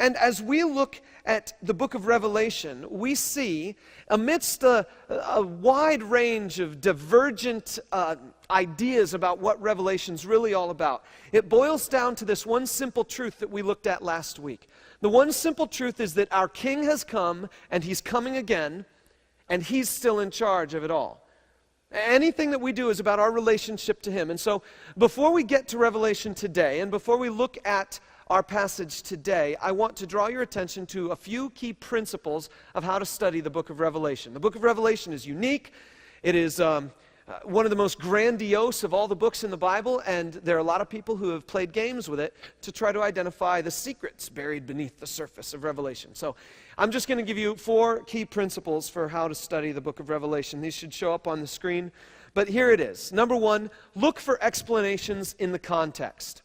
And as we look at the book of Revelation, we see, amidst a wide range of divergent ideas about what Revelation's really all about, it boils down to this one simple truth that we looked at last week. The one simple truth is that our King has come, and He's coming again, and He's still in charge of it all. Anything that we do is about our relationship to Him. And so, before we get to Revelation today, and before we look at our passage today, I want to draw your attention to a few key principles of how to study the book of Revelation. The book of Revelation is unique. It is one of the most grandiose of all the books in the Bible, and there are a lot of people who have played games with it to try to identify the secrets buried beneath the surface of Revelation. So I'm just going to give you 4 key principles for how to study the book of Revelation. These should show up on the screen, but here it is. Number 1, look for explanations in the context.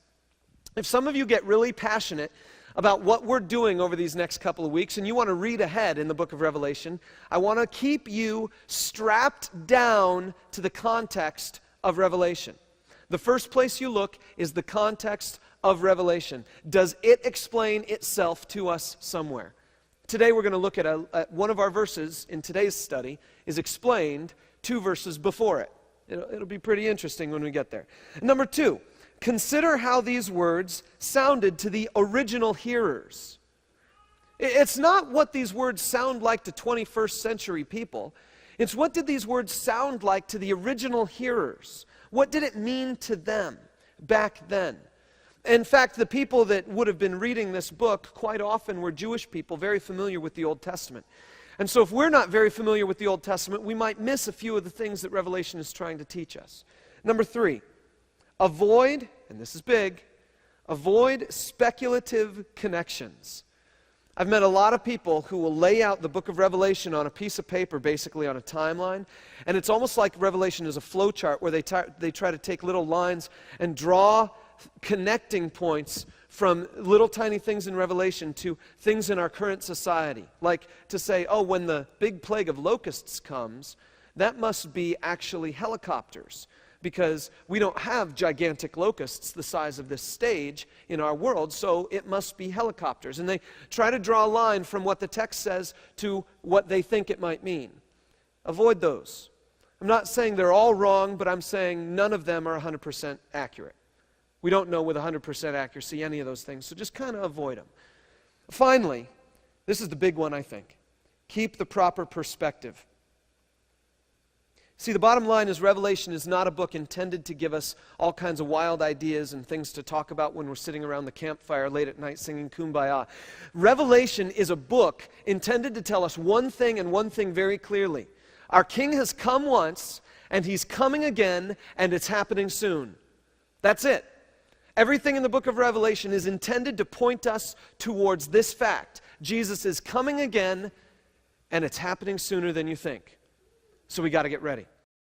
If some of you get really passionate about what we're doing over these next couple of weeks, and you want to read ahead in the book of Revelation, I want to keep you strapped down to the context of Revelation. The first place you look is the context of Revelation. Does it explain itself to us somewhere? Today we're going to look at one of our verses in today's study is explained 2 verses before it. It'll be pretty interesting when we get there. Number 2, consider how these words sounded to the original hearers. It's not what these words sound like to 21st century people. It's what did these words sound like to the original hearers? What did it mean to them back then? In fact, the people that would have been reading this book quite often were Jewish people, very familiar with the Old Testament. And so if we're not very familiar with the Old Testament, we might miss a few of the things that Revelation is trying to teach us. Number 3, avoid, and this is big, avoid speculative connections. I've met a lot of people who will lay out the book of Revelation on a piece of paper, basically on a timeline, and it's almost like Revelation is a flow chart where they try to take little lines and draw connecting points from little tiny things in Revelation to things in our current society. Like to say, oh, when the big plague of locusts comes, that must be actually helicopters, because we don't have gigantic locusts the size of this stage in our world, so it must be helicopters. And they try to draw a line from what the text says to what they think it might mean. Avoid those. I'm not saying they're all wrong, but I'm saying none of them are 100% accurate. We don't know with 100% accuracy any of those things, so just kind of avoid them. Finally, this is the big one, I think. Keep the proper perspective. See, the bottom line is Revelation is not a book intended to give us all kinds of wild ideas and things to talk about when we're sitting around the campfire late at night singing Kumbaya. Revelation is a book intended to tell us one thing and one thing very clearly. Our King has come once, and He's coming again, and it's happening soon. That's it. Everything in the book of Revelation is intended to point us towards this fact. Jesus is coming again, and it's happening sooner than you think. So we got to get ready.